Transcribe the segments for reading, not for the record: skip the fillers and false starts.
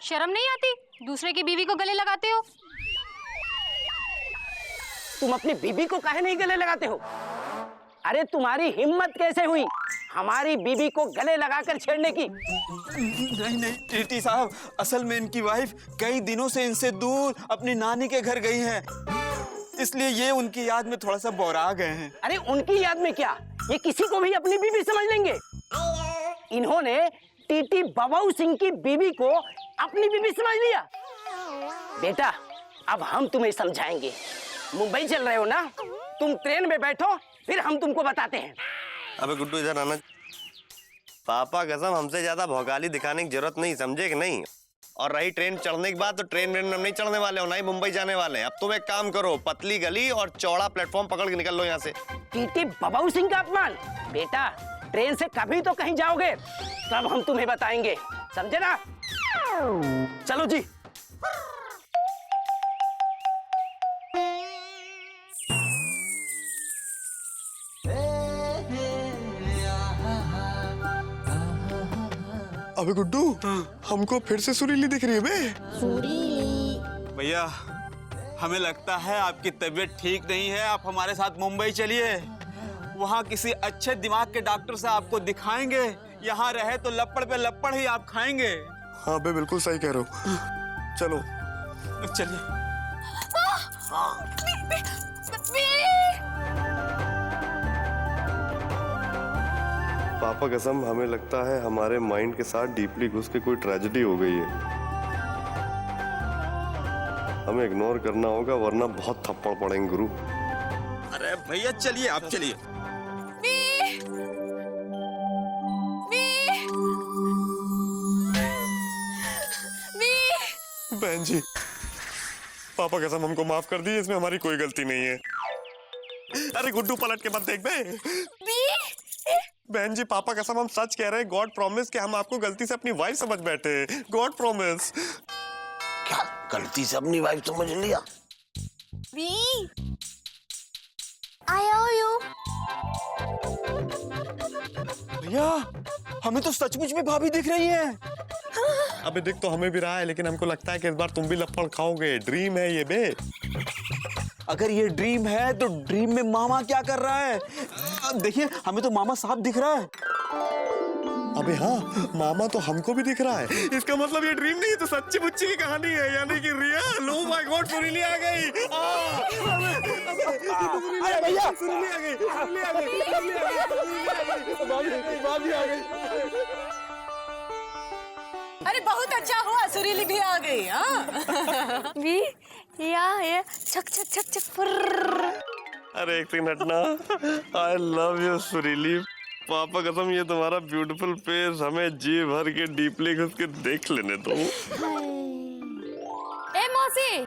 शर्म नहीं आती? दूसरे की बीवी को गले लगाते हो। तुम अपनी बीबी को काहे नहीं गले लगाते हो? अरे तुम्हारी हिम्मत कैसे हुई हमारी बीबी को गले लगाकर छेड़ने की? नहीं टीटी साहब, असल में इनकी वाइफ कई दिनों से इनसे दूर अपनी नानी के घर गई हैं, इसलिए ये उनकी याद में थोड़ा सा बौरा गए हैं। अरे उनकी याद में क्या, ये किसी को भी अपनी बीबी समझ लेंगे। इन्होंने टीटी बबाऊ सिंह की बीबी को अपनी बीबी समझ लिया। बेटा अब हम तुम्हें समझाएंगे। मुंबई चल रहे हो ना, तुम ट्रेन में बैठो, फिर हम तुमको बताते हैं। अबे गुड्डू इधर आना। पापा कसम हमसे ज्यादा भौकाली दिखाने की जरूरत नहीं, समझे कि नहीं? और रही ट्रेन चढ़ने की बात, तो ट्रेन में नहीं चढ़ने वाले हो, ना ही मुंबई जाने वाले हैं। अब तुम एक काम करो, पतली गली और चौड़ा प्लेटफॉर्म पकड़ के निकल लो यहाँ से। टीटी बबाऊ सिंह का अपमान? बेटा ट्रेन से कभी तो कहीं जाओगे, तब हम तुम्हें बताएंगे, समझे ना? चलो जी। अबे गुड्डू, हमको फिर से सुरीली दिख रही है बे। भैया हमें लगता है आपकी तबीयत ठीक नहीं है, आप हमारे साथ मुंबई चलिए, वहाँ किसी अच्छे दिमाग के डॉक्टर से आपको दिखाएंगे। यहाँ रहे तो लपड़ पे लपड़ ही आप खाएंगे। हाँ बे बिल्कुल सही कह रहे हो, चलो चलिए। पापा कसम हमें लगता है हमारे माइंड के साथ डीपली घुस के कोई ट्रेजेडी हो गई है। हमें इग्नोर करना होगा वरना बहुत थप्पड़ पड़ेंगे गुरु। अरे भैया चलिए, आप चलिए। बहन जी, पापा कसम हमको माफ कर दी, इसमें हमारी कोई गलती नहीं है। अरे गुड्डू पलट के मत देख बे। बहन जी पापा कसम हम सच कह रहे हैं, गॉड प्रॉमिस कि हम आपको गलती से अपनी वाइफ समझ बैठे, गॉड प्रॉमिस। क्या गलती से अपनी वाइफ समझ लिया? भैया हमें तो सचमुच में भाभी दिख रही है। अबे दिख तो हमें भी रहा है, लेकिन हमको लगता है कि इस बार तुम भी लपड़ खाओगे। ड्रीम है ये बे। अगर ये ड्रीम है तो ड्रीम में मामा क्या कर रहा है? देखिए हमें तो मामा साहब दिख रहा है। अबे हाँ, मामा तो हमको भी दिख रहा है। इसका मतलब ये ड्रीम नहीं, तो सच्ची मुच्ची की कहानी है, यानी कि रियल। ओह माय गॉड, सुरीली आ गई। अरे भैया सुरीली आ गई, सुरीली आ गई, भाभी आ गई। अरे बहुत अच्छा हुआ, सुरीली भी आ गई। हाँ भी ये छक छक छक छक फुर्र। अरे एक सेकंड हटना। आई लव यू सुरीली। पापा कसम ये तुम्हारा ब्यूटीफुल फेस हमें जी भर के डीपली घुस के देख लेने दो। ए मौसी,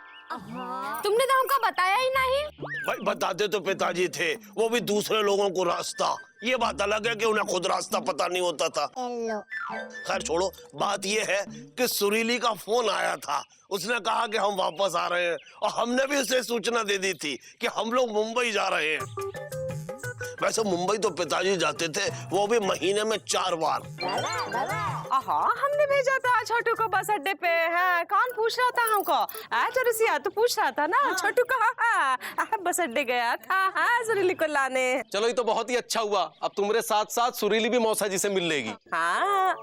तुमने तो हमको बताया ही नहीं। भाई बताते तो पिताजी थे, वो भी दूसरे लोगों को रास्ता। ये बात अलग है कि उन्हें खुद रास्ता पता नहीं होता था। खैर छोड़ो, बात ये है कि सुरीली का फोन आया था। उसने कहा कि हम वापस आ रहे हैं, और हमने भी उसे सूचना दे दी थी कि हम लोग मुंबई जा रहे हैं। वैसे मुंबई तो पिताजी जाते थे, वो भी महीने में 4 बार। हमने भेजा था छोटू को बस अड्डे पे। है कौन पूछ रहा था हमको? चौरसिया तो पूछ रहा था ना। छोटू कहाँ बस अड्डे गया था सुरीली को लाने। चलो ये तो बहुत ही अच्छा हुआ, अब तुम्हारे साथ साथ सुरीली भी मौसा जी से मिल लेगी। हाँ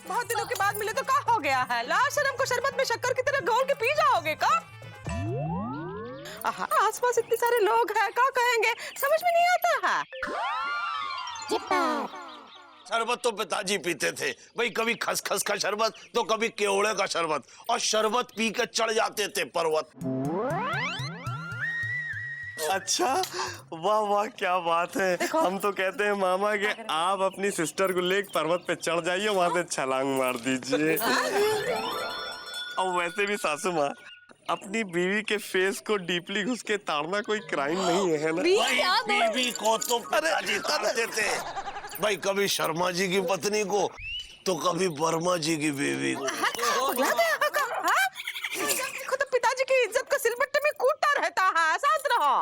बहुत दिनों के बाद मिले तो क्या हो गया है? लाल शर्म को शरबत में शक्कर की तरह घोल के पी जाओगे का? आसपास इतने सारे लोग हैं, क्या कहेंगे समझ में नहीं आता है। शरबत तो पिताजी पीते थे भाई, कभी खसखस का शरबत तो कभी केवड़े का शरबत, और शरबत पी के चढ़ जाते थे पर्वत। अच्छा वाह वाह क्या बात है। हम तो कहते हैं मामा कि आप अपनी सिस्टर को लेकर पर्वत पे चढ़ जाइए, वहां से छलांग मार दीजिए। और वैसे भी सासू माँ, अपनी बीवी के फेस को डीपली घुस के ताड़ना कोई क्राइम नहीं है ना? बीवी को तो पिताजी ताड़ते थे भाई, कभी शर्मा जी की पत्नी को, तो कभी वर्मा जी की बीवी को। खुद पिताजी की इज्जत को सिलबट्टे में कूटता रहता है। शांत रहो।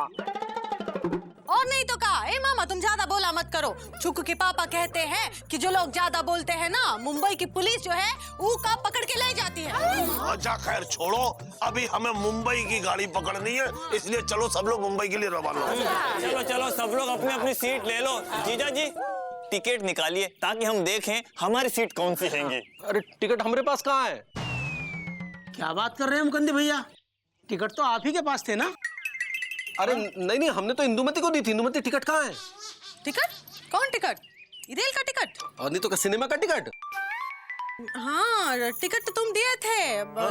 और नहीं तो का ए मामा तुम ज्यादा बोला मत करो। चुकू के पापा कहते हैं कि जो लोग ज्यादा बोलते हैं ना मुंबई की पुलिस जो है वो का पकड़ के ले जाती है। अच्छा खैर छोड़ो, अभी हमें मुंबई की गाड़ी पकड़नी है, इसलिए चलो सब लोग मुंबई के लिए रवाना हो। चलो चलो सब लोग अपनी अपनी सीट ले लो। जीजा जी टिकट निकालिए ताकि हम देखें हमारी सीट कौन सी हैंगी। अरे टिकट हमारे पास कहाँ है? क्या बात कर रहे हैं मुकंदी भैया, टिकट तो आप ही के पास थे ना। अरे नहीं, हमने तो इंदुमती को दी थी। इंदुमती टिकट कहाँ है? टिकट? कौन टिकट? रेल का टिकट? और नहीं तो क्या सिनेमा का टिकट? हाँ टिकट तो तुम दिए थे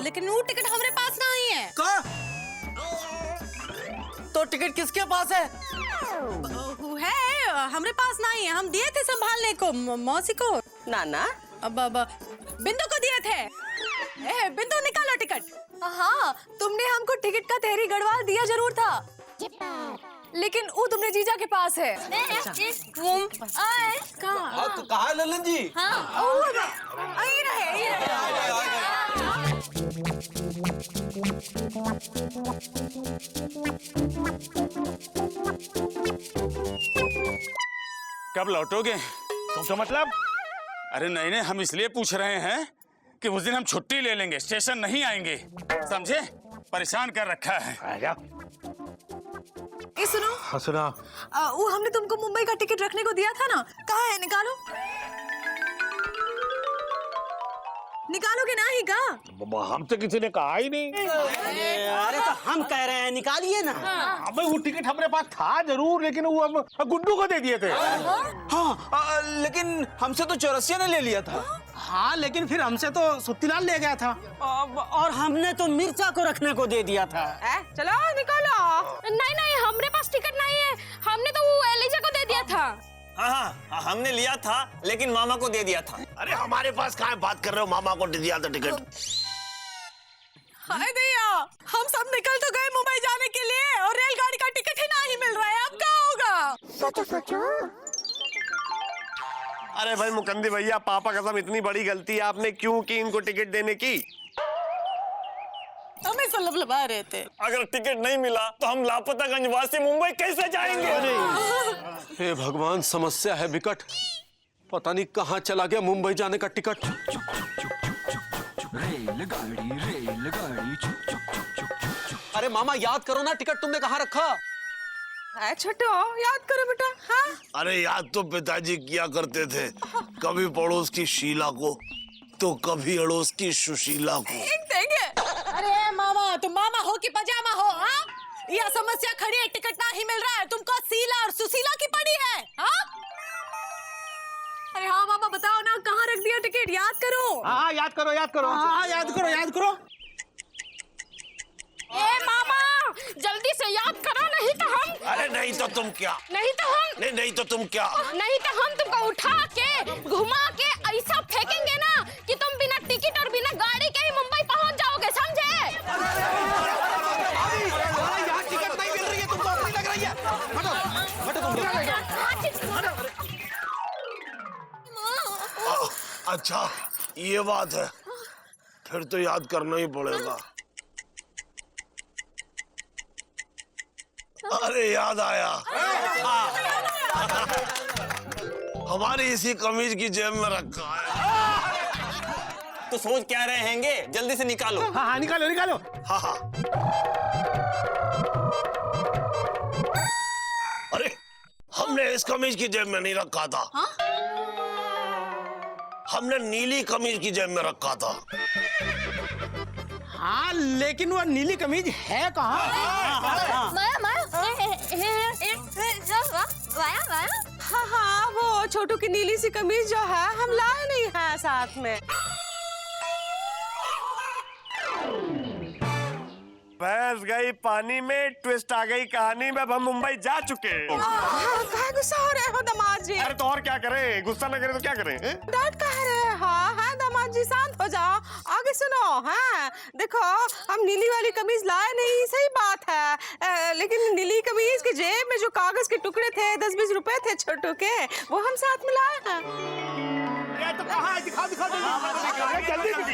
लेकिन वो टिकट हमारे पास नहीं है। तो टिकट किसके पास है? वो है हमारे पास नहीं है। हम दिए थे संभालने को मौसी को। नाना अब बिंदु को दिए थे। बिंदु निकालो टिकट। हाँ तुमने हमको टिकट का तहरी गढ़वा दिया जरूर था, लेकिन वो तुमने जीजा के पास है। कहाँ है ललन जी? हाँ यही रहे। कब लौटोगे? तो मतलब अरे नहीं, हम इसलिए पूछ रहे हैं कि उस दिन हम छुट्टी ले लेंगे, स्टेशन नहीं आएंगे, समझे? परेशान कर रखा है। ये सुनो। हाँ सुना। वो हमने तुमको मुंबई का टिकट रखने को दिया था ना, कहाँ है? निकालो। निकालोगे ना ही का? हम तो किसी ने कहा ही नहीं। अरे तो हम कह रहे हैं निकालिए ना। अबे वो टिकट हमारे पास था जरूर, लेकिन वो हम गुड्डू को दे दिए थे। हाँ लेकिन हमसे तो चौरसिया ने ले लिया था। हाँ लेकिन फिर हमसे तो सुत्तीलाल ले गया था। और हमने तो मिर्चा को रखने को दे दिया था। चलो निकालो। नहीं हमारे पास टिकट नहीं है। हमने तो वो एलिजा को दे दिया था। हाँ हमने लिया था लेकिन मामा को दे दिया था। अरे हमारे पास कहाँ बात कर रहे हो, मामा को दिया था टिकट। हाय भैया, हम सब निकल तो गए मुंबई जाने के लिए और रेलगाड़ी का टिकट ही नहीं मिल रहा है। अब क्या होगा? सोचो। अरे भाई मुकंदी भैया, पापा कसम इतनी बड़ी गलती आपने क्यों की इनको टिकट देने की? हमें सब लबलबा रहे थे। अगर टिकट नहीं मिला तो हम लापता गंजवासी मुंबई कैसे जाएंगे? हे भगवान, समस्या है विकट। पता नहीं कहाँ चला गया मुंबई जाने का टिकट। अरे मामा याद करो ना, टिकट तुमने कहाँ रखा? छोटो याद करो बेटा। हाँ अरे याद तो पिताजी किया करते थे, कभी पड़ोस की शीला को तो कभी अड़ोस की सुशीला को। देंगे। अरे मामा, तुम मामा हो कि पजामा हो? हाँ यह समस्या खड़ी है, टिकट नहीं मिल रहा है। तुमको शीला और सुशीला की पड़ी है। हाँ अरे हाँ मामा बताओ ना, कहाँ रख दिया टिकट? याद करो। हाँ याद करो। हाँ याद करो। ए मामा जल्दी से याद करो, नहीं तो हम। अरे नहीं तो तुम क्या? नहीं तो हम। नहीं तो तुम क्या? नहीं तो हम तुमको उठा के घुमा के ऐसा फेंकेंगे ना कि तुम बिना टिकट और बिना गाड़ी के ही मुंबई पहुंच जाओगे, समझे? यहाँ टिकट नहीं मिल रही है, तुमको अपनी लग रही है। अच्छा ये बात है, फिर तो याद करना ही पड़ेगा। अरे याद आया, हमारी इसी कमीज की जेब में रखा है। तो सोच क्या रहे हैंगे, जल्दी से निकालो। हाँ निकालो। हाँ अरे हमने इस कमीज की जेब में नहीं रखा था। हमने नीली कमीज की जेब में रखा था। हाँ लेकिन वो नीली कमीज है कहाँ? हाँ वो छोटू की नीली सी कमीज जो है हम लाए नहीं है साथ में। भैंस गई पानी में, ट्विस्ट आ गई कहानी में। अब हम मुंबई जा चुके हैं। कहाँ गुस्सा हो रहे हो दामाद जी? अरे तो और क्या करें, गुस्सा न करें तो क्या करें? डांट कह रहे हाँ दामाद जी, शांत हो जाओ। आगे सुनो। हाँ देखो, हम नीली वाली कमीज लाए नहीं, सही बात है, लेकिन नीली कमीज के जेब में जो कागज के टुकड़े थे 10-20 रुपए थे छोटू के, वो हम साथ में लाए हैं। तो कहाँ है? दिखाओ दिखाओ जल्दी जल्दी।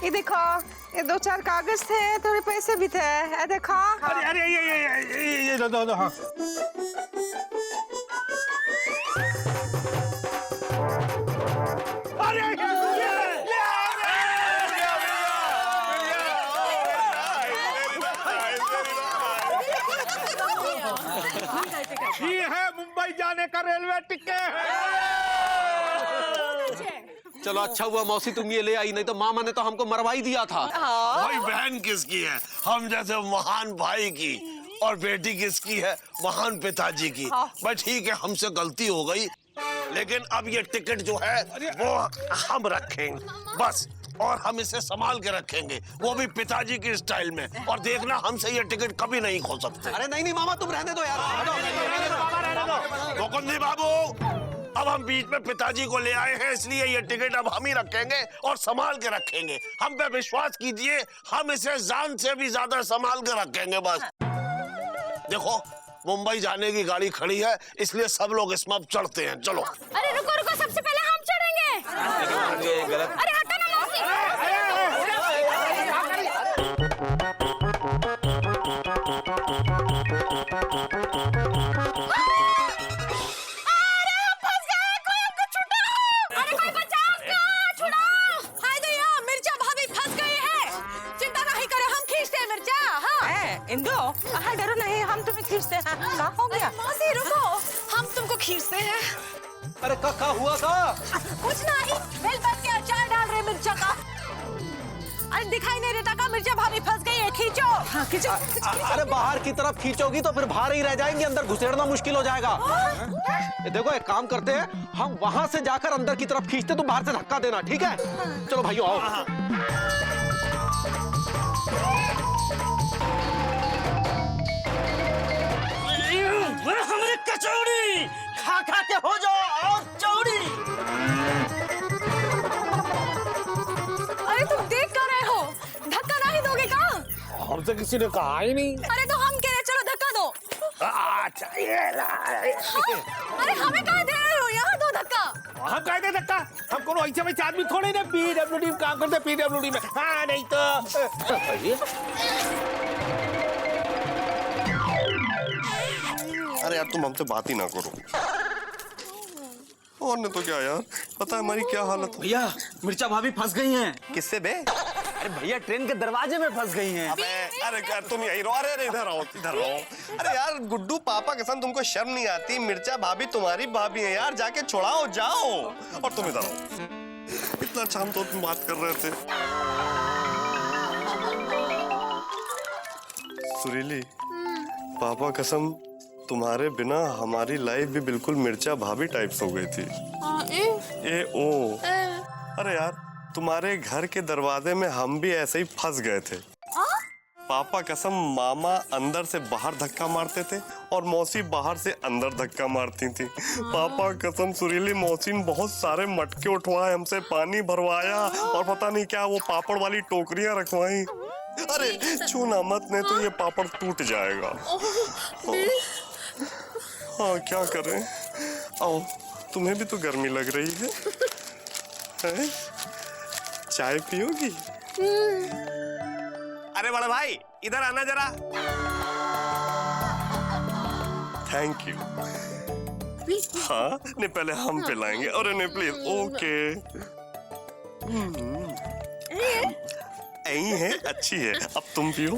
ये देखो, ये 2-4 कागज थे, थोड़े पैसे भी थे, ये देखो। अरे अरे ये दो हाँ। ये है मुंबई जाने का रेलवे टिकट। चलो अच्छा हुआ मौसी तुम ये ले आई, नहीं तो मामा ने तो हमको मरवा ही दिया था। भाई बहन किसकी है? हम जैसे महान भाई की। और बेटी किसकी है? महान पिताजी की। बस ठीक है, हमसे गलती हो गई, लेकिन अब ये टिकट जो है वो हम रखेंगे बस। और हम इसे संभाल के रखेंगे, वो भी पिताजी की स्टाइल में। और देखना, हमसे ये टिकट कभी नहीं खो सकते। अरे नहीं नहीं मामा तुम रहने दो यार। मुकुंदी बाबू, अब हम बीच में पिताजी को ले आए हैं, इसलिए ये टिकट अब हम ही रखेंगे और संभाल के रखेंगे। हम पे विश्वास कीजिए, हम इसे जान से भी ज्यादा संभाल के रखेंगे बस। देखो, मुंबई जाने की गाड़ी खड़ी है, इसलिए सब लोग इसमें अब चढ़ते हैं। चलो। अरे रुको रुको, सबसे पहले हम चढ़ेंगे। गलत। अरे हटो ना मौसी। इंदो, हाँ डरो नहीं, हम तुम्हें खींचते हैं। क्या हो गया? मौसी रुको, हम तुमको खींचते हैं। अरे का हुआ था? कुछ नहीं, बेल बन के अचार डाल रहे मिर्चा का। अरे दिखाई नहीं देता का मिर्चा भाभी फंस गई है, खींचो। हाँ खींचो। अरे बाहर की तरफ खींचोगी तो फिर बाहर ही रह जाएंगे, अंदर घुसेड़ना मुश्किल हो जाएगा। ये देखो एक काम करते हैं, हम वहां से जाकर अंदर की तरफ खींचते, तुम बाहर से धक्का देना, ठीक है? चलो भाइयों आओ। हमारे कचौड़ी खा खा के हो जाओ और चौड़ी। अरे तुम देख कर रहे हो, धक्का नहीं दोगे का? हमसे किसी ने कहा ही नहीं। अरे तो हम कह रहे, चलो धक्का दो। अच्छा ये अरे हमें कहाँ दे रहे हो, यहाँ दो धक्का। हम कह दे धक्का, हम कोनो ऐसे वैसे आदमी थोड़े ना PWD में काम करते, PWD में। हाँ नहीं तो अरे यार तुम हमसे बात ही ना करो। और नहीं तो क्या यार, पता है हमारी क्या हालत है? भैया मिर्चा भाभी फंस गई हैं। किससे बे? अरे भैया ट्रेन के दरवाजे में फंस गई हैं। अबे अरे यार तुम यही रहो। अरे इधर आओ इधर आओ। अरे यार गुड्डू पापा कसम, तुमको शर्म नहीं आती? मिर्चा भाभी तुम्हारी भाभी है यार, जाके छुड़ाओ जाओ। और तुम इधर आओ। इतना अच्छा हम तो तुम बात कर रहे थे। सुरीली, पापा कसम तुम्हारे बिना हमारी लाइफ भी बिल्कुल मिर्चा भाभी टाइप्स हो गई थी। ए ओ। अरे यार तुम्हारे घर के दरवाजे में हम भी ऐसे ही फंस गए थे। पापा कसम मामा अंदर से बाहर धक्का मारते थे और मौसी बाहर से अंदर धक्का मारती थी। पापा कसम सुरीली मौसी ने बहुत सारे मटके उठवाए, हमसे पानी भरवाया और पता नहीं क्या वो पापड़ वाली टोकरियां रखवाई। अरे छूना मत, नहीं तो ये पापड़ टूट जाएगा। हाँ क्या करें। आओ, तुम्हें भी तो गर्मी लग रही है, है? चाय पियोगी? अरे बड़ा भाई इधर आना जरा। यू। हाँ नहीं पहले हम पिलाएंगे। अरे नहीं प्लीज। ओके यही है, अच्छी है। अब तुम पियो।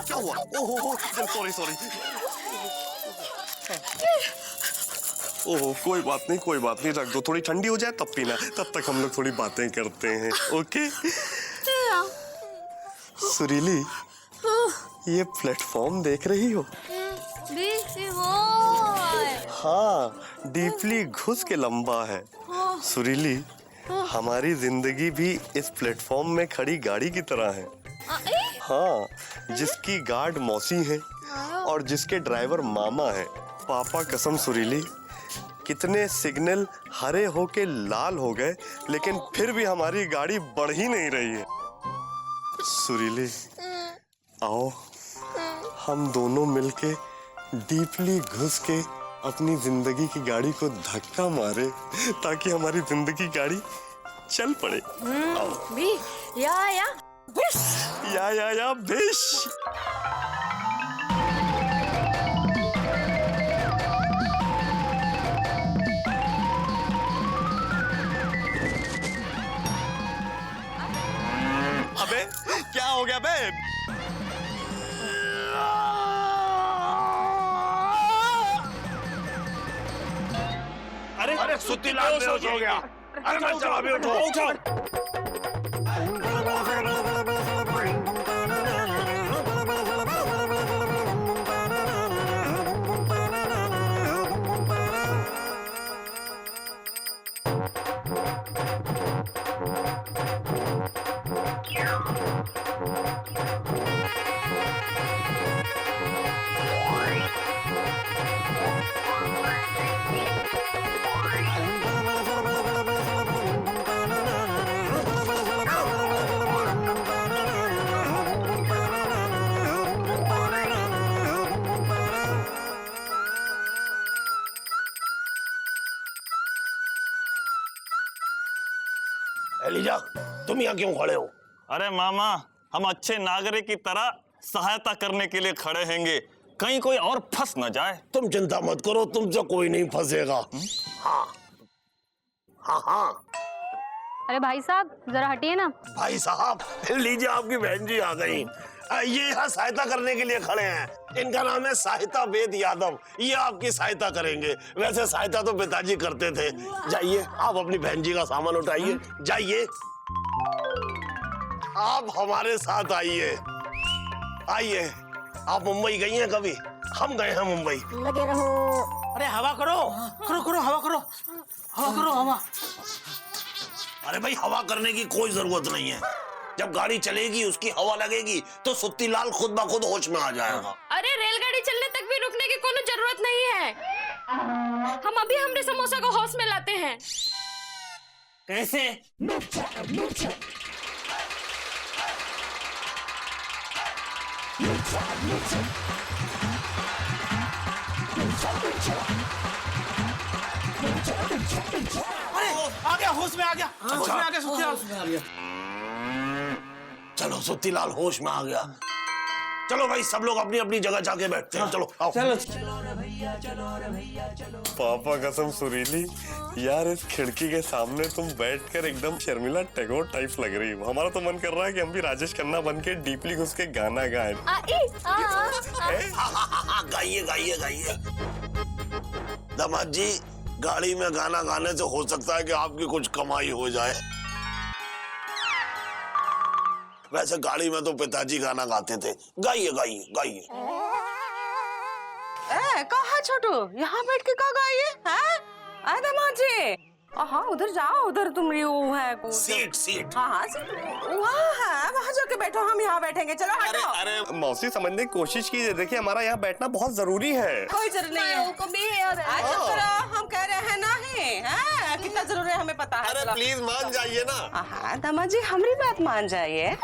क्या हुआ? ओहो सॉरी सॉरी। ओह कोई बात नहीं कोई बात नहीं, रख दो, थोड़ी ठंडी हो जाए तब पीना। तब तक हम लोग थोड़ी बातें करते हैं। ओके सुरीली, ये प्लेटफॉर्म देख रही हो? हाँ डीपली घुस के लंबा है। सुरीली, हमारी जिंदगी भी इस प्लेटफॉर्म में खड़ी गाड़ी की तरह है। हाँ, जिसकी गार्ड मौसी है और जिसके ड्राइवर मामा है। पापा कसम सुरीली, कितने सिग्नल हरे होके लाल हो गए लेकिन फिर भी हमारी गाड़ी बढ़ ही नहीं रही है। सुरीली आओ हम दोनों मिलके डीपली घुस के अपनी जिंदगी की गाड़ी को धक्का मारे ताकि हमारी जिंदगी गाड़ी चल पड़े। बी या बेश। अबे क्या हो गया बे? अरे सुतीलाल बेहोश हो गया। अरे मैं चला भी उठो। एलिजा, तुम यहाँ क्यों खड़े हो? अरे मामा, हम अच्छे नागरिक की तरह सहायता करने के लिए खड़े हैंगे, कहीं कोई और फंस न जाए। तुम चिंता मत करो, तुमसे कोई नहीं फंसेगा। हाँ हाँ हाँ। अरे भाई साहब जरा हटिए ना। भाई साहब, लीजिए आपकी बहन जी आ गई। ये यहाँ सहायता करने के लिए खड़े हैं। इनका नाम है सहायता वेद यादव। ये आपकी सहायता करेंगे। वैसे सहायता तो पिताजी करते थे। जाइए, आप अपनी बहन जी का सामान उठाइए। जाइए, आप हमारे साथ आइए। आइए। आप मुंबई गई हैं कभी? हम गए हैं मुंबई। लगे रहो। अरे हवा करो, करो हवा करो, हवा करो हवा। अरे भाई, हवा करने की कोई जरूरत नहीं है। जब गाड़ी चलेगी, उसकी हवा लगेगी तो सुत्तीलाल खुद ब खुद होश में आ जाएगा। अरे रेलगाड़ी चलने तक भी रुकने की कोई जरूरत नहीं है। हम अभी हमरे समोसा को होश में लाते हैं। कैसे? अरे आ गया, होश में आ गया, होश में आ गया, सुत्तीलाल। चलो, सुत्तीलाल होश में आ गया। चलो भाई, सब लोग अपनी अपनी जगह जाके बैठते हैं। चलो आओ। चलो पापा कसम सुरीली, यार इस खिड़की के सामने तुम बैठकर एकदम शर्मिला टैगोर टाइप लग रही हो। हमारा तो मन कर रहा है कि हम भी राजेश खन्ना बन के डीपली घुस के गाना गाएं। गाइए गाइए गाइए। दामाद जी, गाड़ी में गाना गाने से हो सकता है कि आपकी कुछ कमाई हो जाए। वैसे गाड़ी में तो पिताजी गाना गाते थे। गाइए गाइए गाइए। कहाँ छोटू, यहाँ बैठ के कहाँ गाइए? हैं? दामाद जी, हाँ उधर जाओ, उधर तुम वो है सीट सीट। हाँ सीट वहाँ है, वहाँ जाके बैठो, हम यहाँ बैठेंगे। चलो हटो। अरे मौसी, समझने की कोशिश कीजिए। देखिए, हमारा यहाँ बैठना बहुत जरूरी है। कोई जरूरत नहीं है। हम कह रहे हैं नहीं, कितना जरूरी है हमें पता है। अरे प्लीज मान जाइए ना। हाँ दामाद जी, हमारी बात मान जाइए।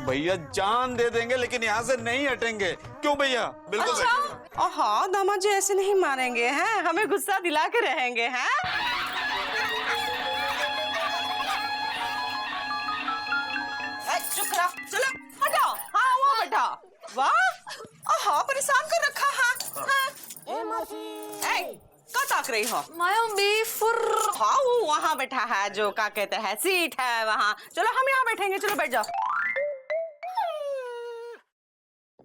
भैया जान दे देंगे लेकिन यहाँ से नहीं हटेंगे। क्यों भैया? बिल्कुल अच्छा, हाँ दामाद जी ऐसे नहीं मारेंगे हैं, हमें गुस्सा दिला के रहेंगे हैं। चुप रहो, चलो हटो। हाँ वो बेटा, वाह, हाँ परेशान कर रखा है। क्या ताक रही हो? हाँ वो वहाँ बैठा है, जो क्या कहते हैं सीट है वहाँ। चलो हम यहाँ बैठेंगे, चलो बैठ जाओ।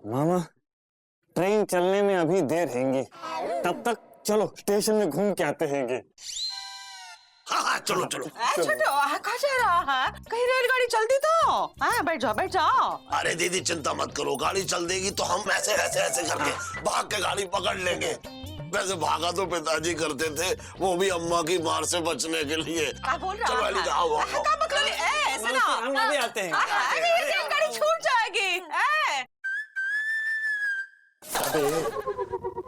मामा, ट्रेन चलने में अभी देर हैंगी, तब तक चलो स्टेशन में घूम के आते हैंगे। हाँ हाँ चलो चलो। छोटू कहाँ जा रहा है? कहीं रेलगाड़ी चलती तो? हाँ बैठ जाओ बैठ जाओ। अरे दीदी चिंता मत करो, गाड़ी चल देगी तो हम ऐसे ऐसे ऐसे करके भाग के गाड़ी पकड़ लेंगे। वैसे भागा तो पिताजी करते थे, वो भी अम्मा की मार से बचने के लिए। क्या बोल रहा है? चलो अली आओ आओ। क्या मतलब? ऐसे ना हम अभी आते हैं। रेलगाड़ी छूट जाएगी।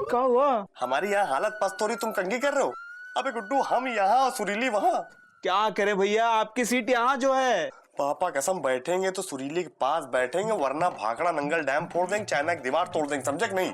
क्या हुआ? हमारी यहाँ हालत पस्त हो रही, तुम तंगी कर रहे हो? अबे गुड्डू, हम यहाँ और सुरीली वहाँ। क्या करे भैया, आपकी सीट यहाँ जो है। पापा कसम बैठेंगे तो सुरीली के पास बैठेंगे, वरना भाखड़ा नंगल डैम फोड़ देंगे, चाइना की दीवार तोड़ देंगे, समझे कि नहीं?